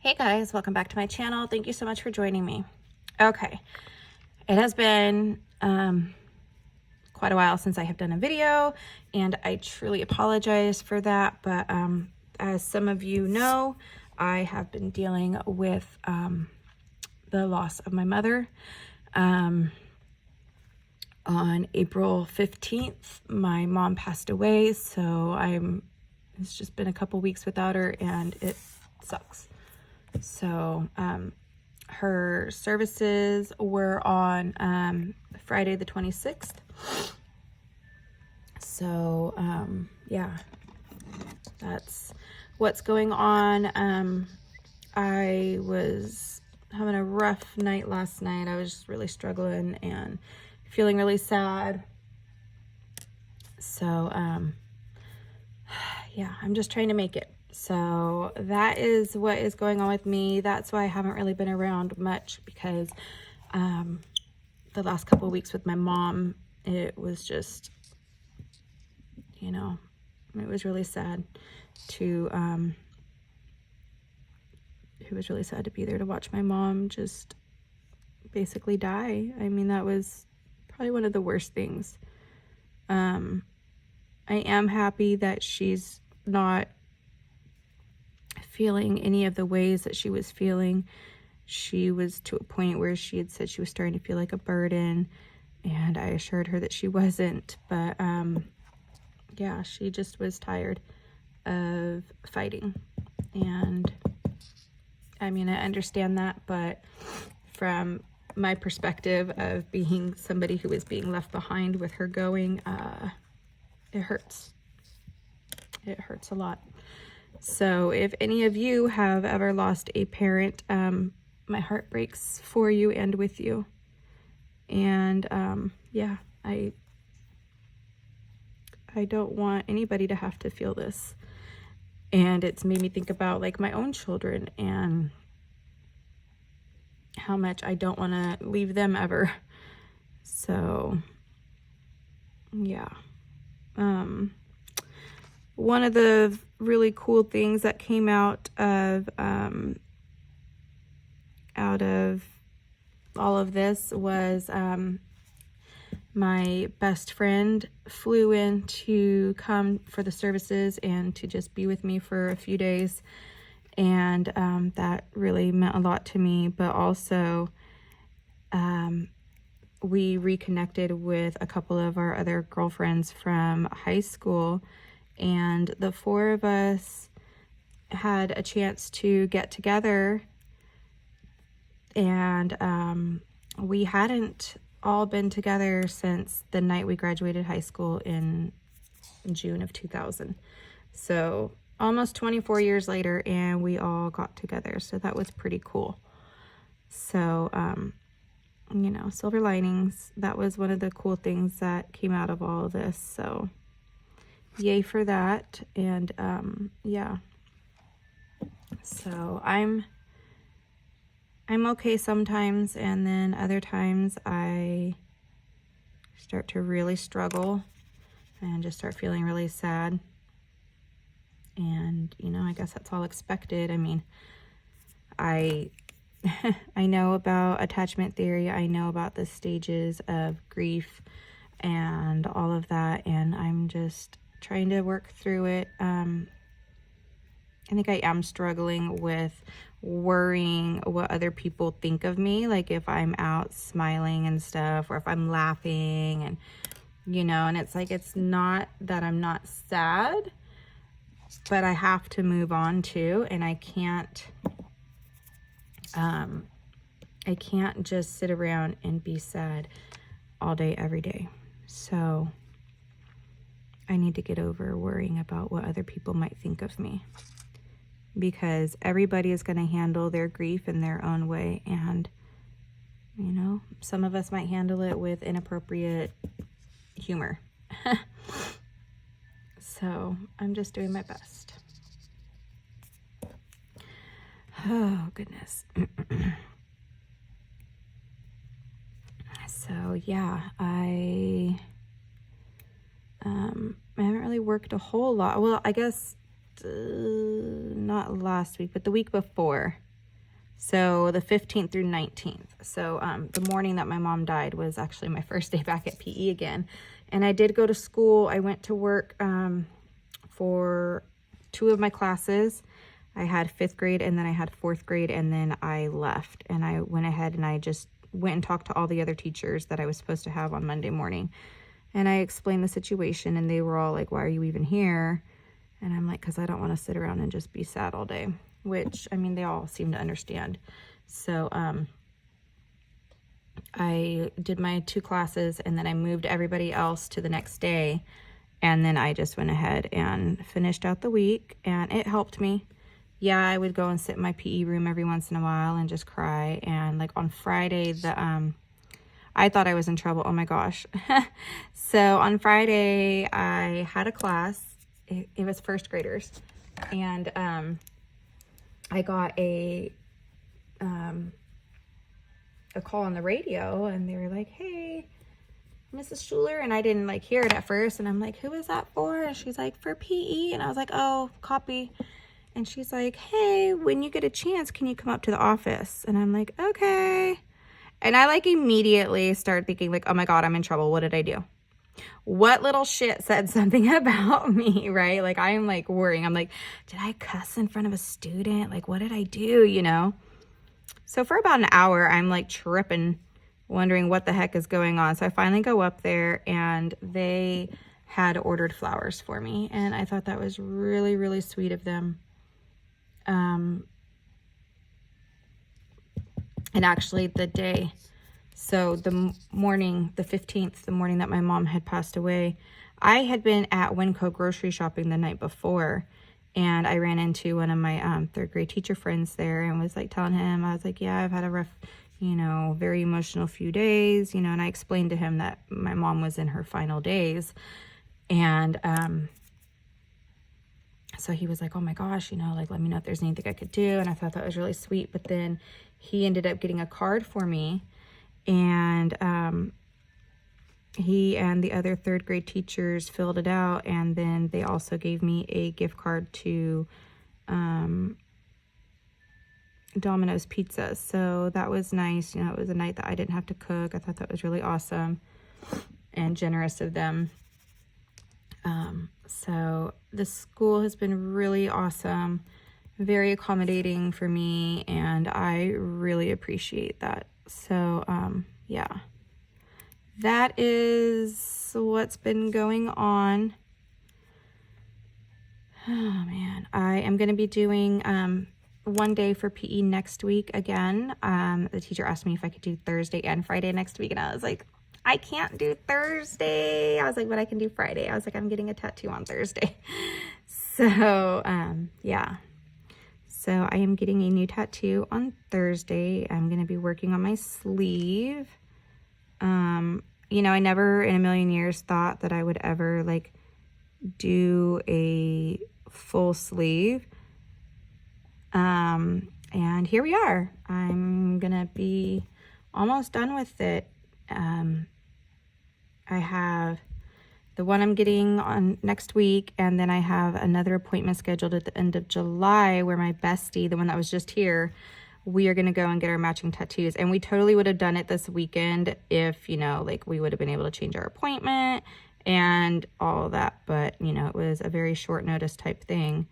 Hey guys, welcome back to my channel. Thank you so much for joining me. Okay, it has been quite a while since I have done a video, and I truly apologize for that, but as some of you know, I have been dealing with the loss of my mother. On April 15th, my mom passed away, so it's just been a couple weeks without her, and it sucks. So her services were on Friday the 26th. So yeah, that's what's going on. I was having a rough night last night. I was just really struggling and feeling really sad. So yeah, I'm just trying to make it. So that is what is going on with me. That's why I haven't really been around much, because the last couple of weeks with my mom, it was just, you know, it was really sad to be there to watch my mom just basically die. I mean, that was probably one of the worst things. I am happy that she's not feeling any of the ways that she was feeling. She was to a point where she had said she was starting to feel like a burden, and I assured her that she wasn't, but yeah, she just was tired of fighting. And I mean, I understand that, but from my perspective of being somebody who is being left behind with her going, it hurts. It hurts a lot. So if any of you have ever lost a parent, my heart breaks for you and with you. And yeah, I don't want anybody to have to feel this. And it's made me think about like my own children and how much I don't want to leave them ever. So yeah. One of the really cool things that came out of all of this was my best friend flew in to come for the services and to just be with me for a few days, and that really meant a lot to me. But also we reconnected with a couple of our other girlfriends from high school, and the four of us had a chance to get together, and we hadn't all been together since the night we graduated high school in June of 2000. So almost 24 years later, and we all got together. So that was pretty cool. So, you know, silver linings. That was one of the cool things that came out of all of this. So yay for that. And yeah. So I'm okay sometimes, and then other times I start to really struggle and just start feeling really sad. And, you know, I guess that's all expected. I mean, I know about attachment theory. I know about the stages of grief and all of that, and I'm just trying to work through it. I think I am struggling with worrying what other people think of me, like if I'm out smiling and stuff, or if I'm laughing, and you know, and it's like, it's not that I'm not sad, but I have to move on too, and I can't just sit around and be sad all day every day. So I need to get over worrying about what other people might think of me, because everybody is going to handle their grief in their own way. And, you know, some of us might handle it with inappropriate humor. So I'm just doing my best. Oh, goodness. So, yeah, I haven't really worked a whole lot. Well, I guess not last week, but the week before. So the 15th through 19th. So the morning that my mom died was actually my first day back at PE again. And I did go to school. I went to work for 2 of my classes. I had 5th grade and then I had 4th grade, and then I left. And I went ahead and I just went and talked to all the other teachers that I was supposed to have on Monday morning. And I explained the situation, and they were all like, why are you even here? And I'm like, because I don't want to sit around and just be sad all day. Which, I mean, they all seem to understand. So I did my 2 classes, and then I moved everybody else to the next day. And then I just went ahead and finished out the week, and it helped me. Yeah, I would go and sit in my PE room every once in a while and just cry. And like on Friday, I thought I was in trouble. Oh my gosh. So on Friday, I had a class. It was 1st graders. And I got a call on the radio, and they were like, hey, Mrs. Schuler. And I didn't like hear it at first. And I'm like, who is that for? And she's like, for PE. And I was like, oh, copy. And she's like, hey, when you get a chance, can you come up to the office? And I'm like, okay. And I like immediately start thinking like, oh my God, I'm in trouble. What did I do? What little shit said something about me, right? Like I am like worrying. I'm like, did I cuss in front of a student? Like, what did I do? You know? So for about an hour, I'm like tripping, wondering what the heck is going on. So I finally go up there, and they had ordered flowers for me. And I thought that was really, really sweet of them. And actually the day, so the morning, the 15th, the morning that my mom had passed away, I had been at Winco grocery shopping the night before, and I ran into one of my 3rd grade teacher friends there, and was like telling him, I was like, yeah, I've had a rough, you know, very emotional few days, you know, and I explained to him that my mom was in her final days. And so he was like, oh my gosh, you know, like, let me know if there's anything I could do. And I thought that was really sweet. But then he ended up getting a card for me, and he and the other 3rd grade teachers filled it out. And then they also gave me a gift card to Domino's Pizza. So that was nice. You know, it was a night that I didn't have to cook. I thought that was really awesome and generous of them. So the school has been really awesome, very accommodating for me, and I really appreciate that. So, yeah, that is what's been going on. Oh man, I am going to be doing, 1 day for PE next week again. The teacher asked me if I could do Thursday and Friday next week, and I was like, I can't do Thursday. I was like, but I can do Friday. I was like, I'm getting a tattoo on Thursday. So, yeah. So I am getting a new tattoo on Thursday. I'm going to be working on my sleeve. You know, I never in a million years thought that I would ever like do a full sleeve. And here we are. I'm going to be almost done with it. I have the one I'm getting on next week, and then I have another appointment scheduled at the end of July where my bestie, the one that was just here, we are going to go and get our matching tattoos. And we totally would have done it this weekend if, you know, like we would have been able to change our appointment and all that. But, you know, it was a very short notice type thing.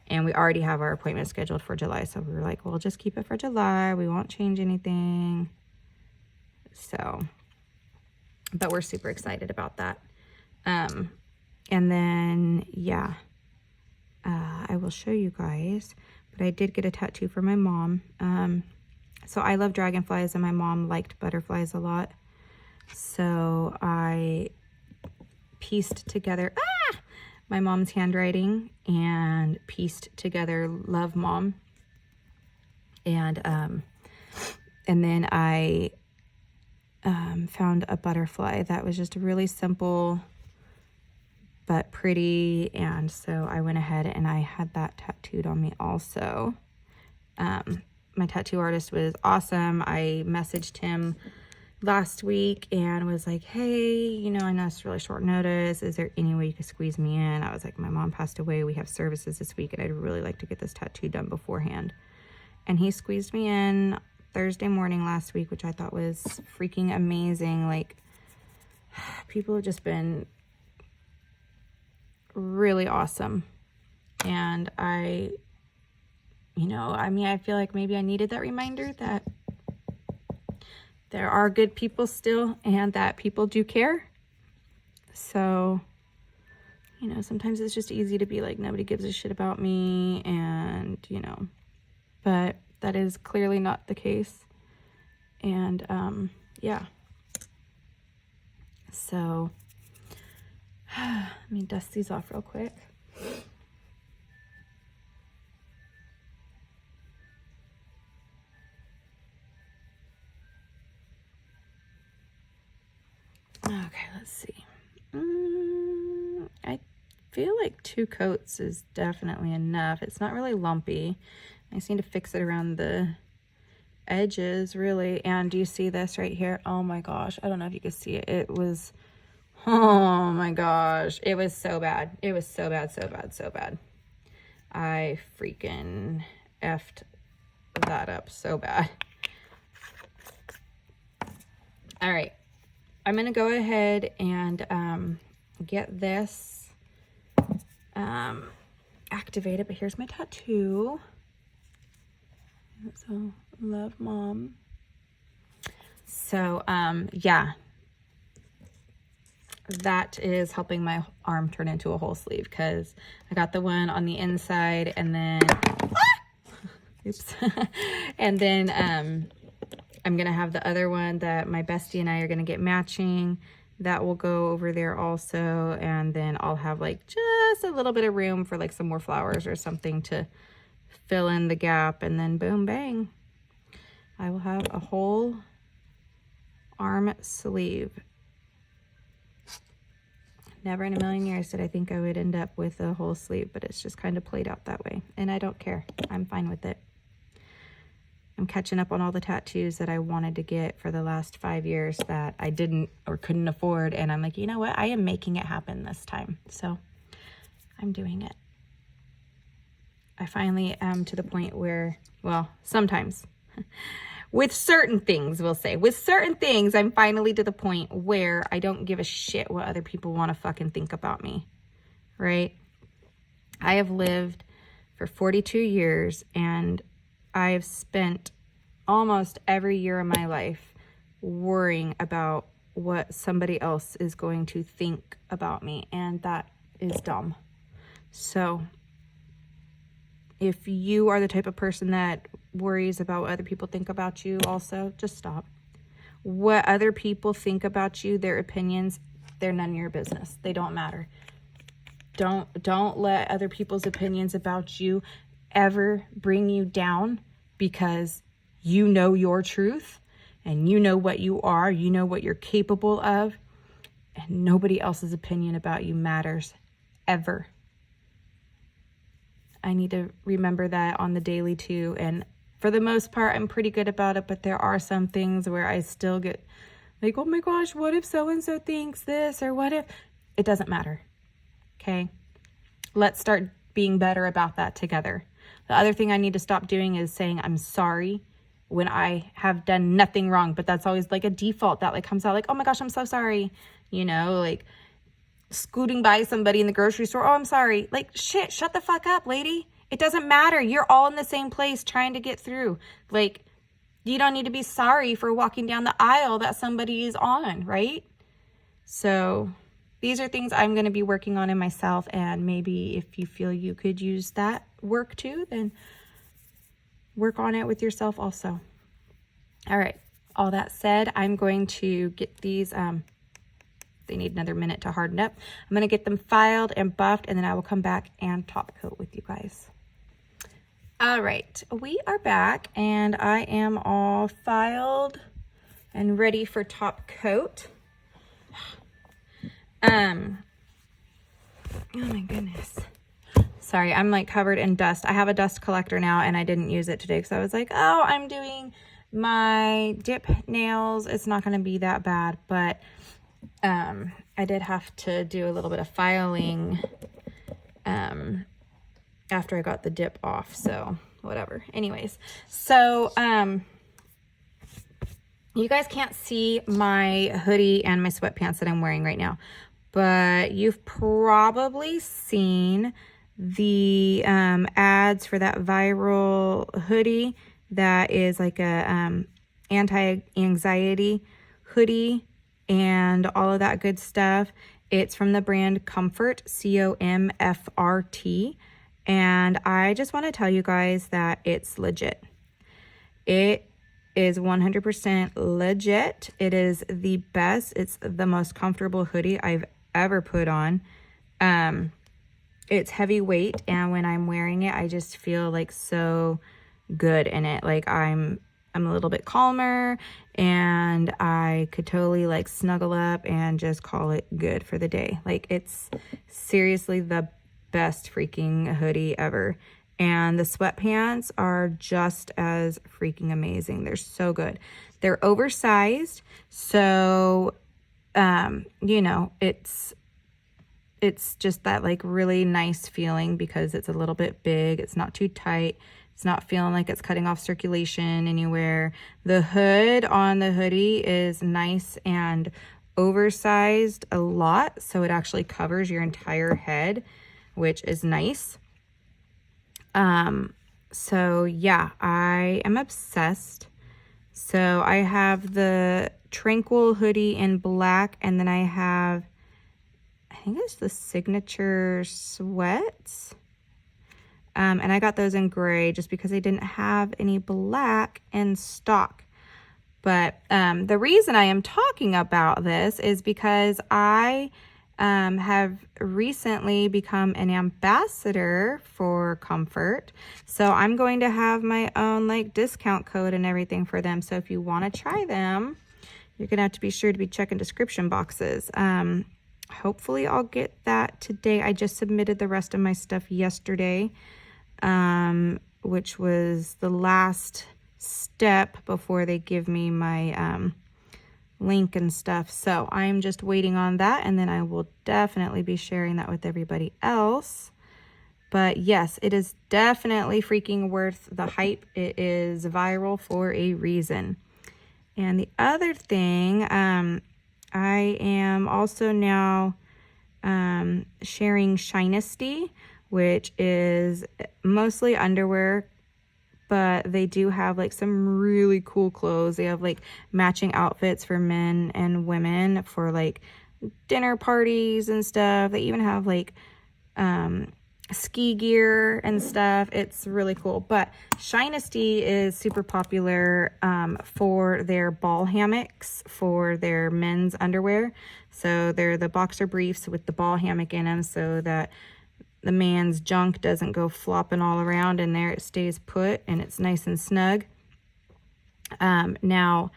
And we already have our appointment scheduled for July. So we were like, well, just keep it for July. We won't change anything. So, but we're super excited about that. And then, yeah, I will show you guys, but I did get a tattoo for my mom. So I love dragonflies, and my mom liked butterflies a lot. So I pieced together, my mom's handwriting and pieced together love mom. And then I, found a butterfly that was just really simple but pretty, and so I went ahead and I had that tattooed on me also. My tattoo artist was awesome. I messaged him last week and was like, hey, you know, I know it's really short notice. Is there any way you could squeeze me in? I was like, my mom passed away. We have services this week, and I'd really like to get this tattoo done beforehand. And he squeezed me in Thursday morning last week, which I thought was freaking amazing. Like, people have just been really awesome. And I feel like maybe I needed that reminder that there are good people still and that people do care. So, sometimes it's just easy to be like, nobody gives a shit about me, and, but that is clearly not the case. And, yeah. So, let me dust these off real quick. Okay, let's see. I feel like 2 coats is definitely enough. It's not really lumpy. I just need to fix it around the edges, really. And do you see this right here? Oh my gosh. I don't know if you can see it. It was, oh my gosh. It was so bad. It was so bad, so bad, so bad. I freaking effed that up so bad. All right. I'm going to go ahead and get this activated. But here's my tattoo. So, love, Mom. So, yeah. That is helping my arm turn into a whole sleeve, because I got the one on the inside, and then... Oops. And then... I'm going to have the other one that my bestie and I are going to get matching. That will go over there also. And then I'll have like just a little bit of room for like some more flowers or something to fill in the gap. And then boom, bang. I will have a whole arm sleeve. Never in a million years did I think I would end up with a whole sleeve, but it's just kind of played out that way. And I don't care. I'm fine with it. I'm catching up on all the tattoos that I wanted to get for the last 5 years that I didn't or couldn't afford. And I'm like, you know what? I am making it happen this time. So I'm doing it. I finally am to the point where, well, sometimes with certain things, we'll say, with certain things, I'm finally to the point where I don't give a shit what other people want to fucking think about me. Right? I have lived for 42 years, and I have spent almost every year of my life worrying about what somebody else is going to think about me, and that is dumb. So if you are the type of person that worries about what other people think about you also, just stop. What other people think about you, their opinions, they're none of your business. They don't matter. Don't let other people's opinions about you ever bring you down, because you know your truth and you know what you are, you know what you're capable of, and nobody else's opinion about you matters ever. I need to remember that on the daily too. And for the most part, I'm pretty good about it, but there are some things where I still get like, oh my gosh, what if so-and-so thinks this, or what if, it doesn't matter. Okay. Let's start being better about that together. The other thing I need to stop doing is saying I'm sorry when I have done nothing wrong, but that's always like a default that like comes out like, oh my gosh, I'm so sorry. Like scooting by somebody in the grocery store. Oh, I'm sorry. Like, shit, shut the fuck up, lady. It doesn't matter. You're all in the same place trying to get through. Like, you don't need to be sorry for walking down the aisle that somebody is on, right? So these are things I'm going to be working on in myself, and maybe if you feel you could use that work too, then work on it with yourself also. All right. All that said, I'm going to get these, they need another minute to harden up. I'm going to get them filed and buffed, and then I will come back and top coat with you guys. All right. We are back, and I am all filed and ready for top coat. Oh my goodness. Sorry, I'm like covered in dust. I have a dust collector now, and I didn't use it today because I was like, oh, I'm doing my dip nails. It's not going to be that bad, but I did have to do a little bit of filing after I got the dip off. So whatever. Anyways, so, you guys can't see my hoodie and my sweatpants that I'm wearing right now, but you've probably seen the ads for that viral hoodie that is like a anti-anxiety hoodie and all of that good stuff. It's from the brand Comfrt, Comfrt, and I just want to tell you guys that it's legit. It is 100% legit. It is the best. It's the most comfortable hoodie I've ever put on. It's heavyweight, and when I'm wearing it, I just feel like so good in it. Like I'm a little bit calmer, and I could totally like snuggle up and just call it good for the day. Like it's seriously the best freaking hoodie ever. And the sweatpants are just as freaking amazing. They're so good. They're oversized. So, you know, it's just that like really nice feeling because it's a little bit big. It's not too tight. It's not feeling like it's cutting off circulation anywhere. The hood on the hoodie is nice and oversized a lot. So it actually covers your entire head, which is nice. So yeah, I am obsessed. So I have the Tranquil hoodie in black, and then I have, I think it's the Signature sweats. And I got those in gray just because I didn't have any black in stock. But, the reason I am talking about this is because I have recently become an ambassador for Comfrt. So I'm going to have my own like discount code and everything for them. So if you want to try them, you're going to have to be sure to be checking description boxes. Hopefully I'll get that today. I just submitted the rest of my stuff yesterday, which was the last step before they give me my, link and stuff. So I'm just waiting on that, and then I will definitely be sharing that with everybody else. But yes, it is definitely freaking worth the hype. It is viral for a reason. And the other thing, I am also now sharing Shinesty, which is mostly underwear, but they do have like some really cool clothes. They have like matching outfits for men and women for like dinner parties and stuff. They even have like ski gear and stuff. It's really cool. But Shinesty is super popular for their ball hammocks for their men's underwear. So they're the boxer briefs with the ball hammock in them so that the man's junk doesn't go flopping all around in there. It stays put and it's nice and snug. Now,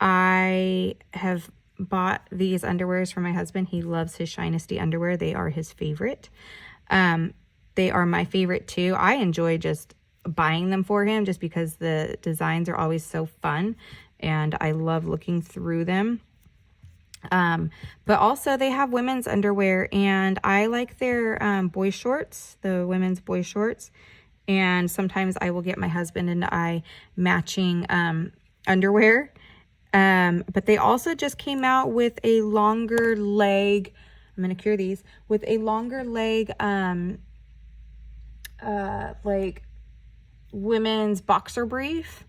I have bought these underwears for my husband. He loves his Shinesty underwear. They are his favorite. They are my favorite too. I enjoy just buying them for him just because the designs are always so fun and I love looking through them. But also they have women's underwear, and I like their boy shorts, the women's boy shorts. And sometimes I will get my husband and I matching underwear. But they also just came out with a longer leg. I'm going to cure these with a longer leg, like women's boxer brief.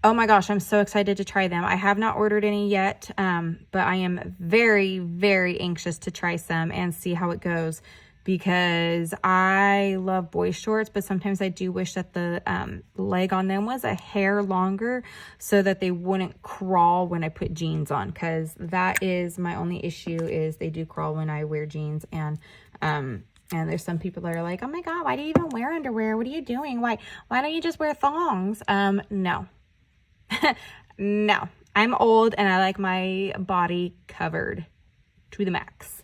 Oh my gosh, I'm so excited to try them. I have not ordered any yet, but I am very, very anxious to try some and see how it goes because I love boy shorts, but sometimes I do wish that the leg on them was a hair longer so that they wouldn't crawl when I put jeans on, because that is my only issue is they do crawl when I wear jeans. And there's some people that are like, oh my God, why do you even wear underwear? What are you doing? Why don't you just wear thongs? No. No, I'm old and I like my body covered to the max.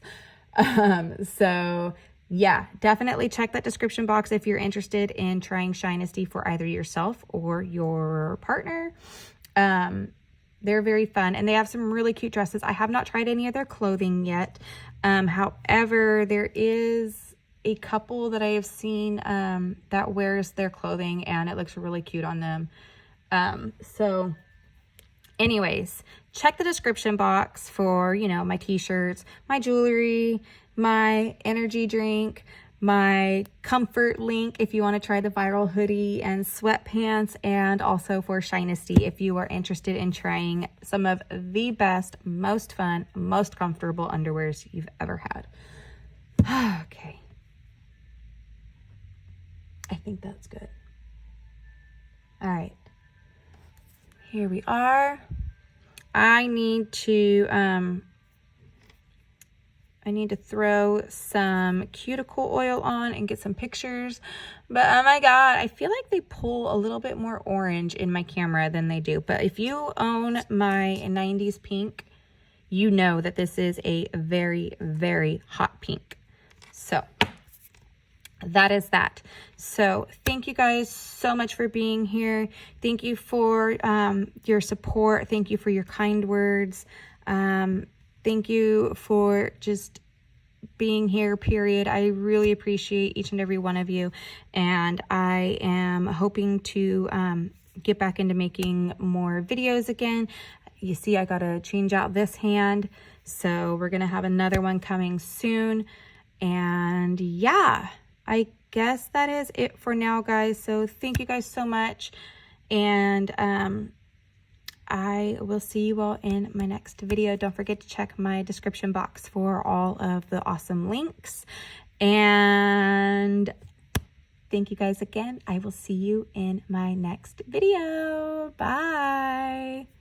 So yeah, definitely check that description box if you're interested in trying Shinesty for either yourself or your partner. They're very fun and they have some really cute dresses. I have not tried any of their clothing yet. However, there is a couple that I have seen that wears their clothing, and it looks really cute on them. So anyways, check the description box for, you know, my t-shirts, my jewelry, my energy drink, my Comfrt link if you want to try the viral hoodie and sweatpants, and also for Shinesty if you are interested in trying some of the best, most fun, most comfortable underwears you've ever had. Okay. I think that's good. All right. Here we are. I need to throw some cuticle oil on and get some pictures. But oh my God, I feel like they pull a little bit more orange in my camera than they do. But if you own my 90s pink, you know that this is a very, very hot pink. So that is that. So thank you guys so much for being here. Thank you for your support. Thank you for your kind words. Thank you for just being here, period. I really appreciate each and every one of you. And I am hoping to get back into making more videos again. You see, I got to change out this hand. So we're going to have another one coming soon. And yeah, I guess that is it for now, guys. So thank you guys so much. And I will see you all in my next video. Don't forget to check my description box for all of the awesome links. And thank you guys again. I will see you in my next video. Bye.